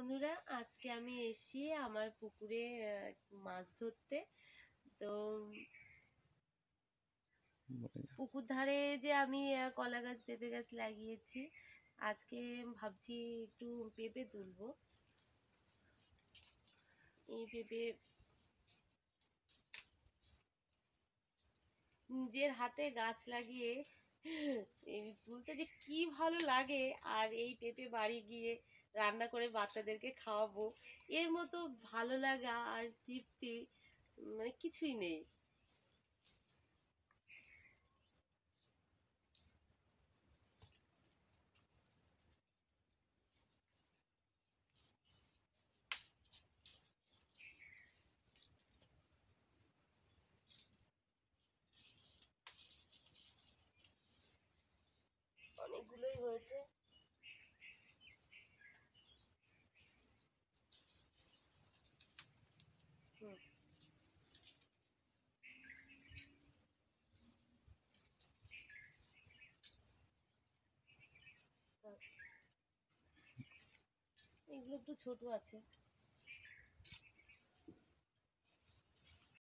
বন্ধুরা, আজকে আমি এসেছি আমার পুকুরে মাছ ধরতে। তো পুকুর ধারে যে আমি কলা গাছ পেঁপে গাছ লাগিয়েছি, আজকে ভাবছি একটু পেঁপে তুলবো। এই পেঁপে নিজের হাতে গাছ লাগিয়ে এই তুলতে যে কি ভালো লাগে, আর এই পেঁপে বাড়ি গিয়ে রান্না করে বাচ্চাদেরকে খাওয়াবো, এর মতো ভালো লাগা আর তৃপ্তি মানে কিছুই নেই। অনেকগুলোই হয়েছে। হুম। এগুলো একটু ছোট আছে।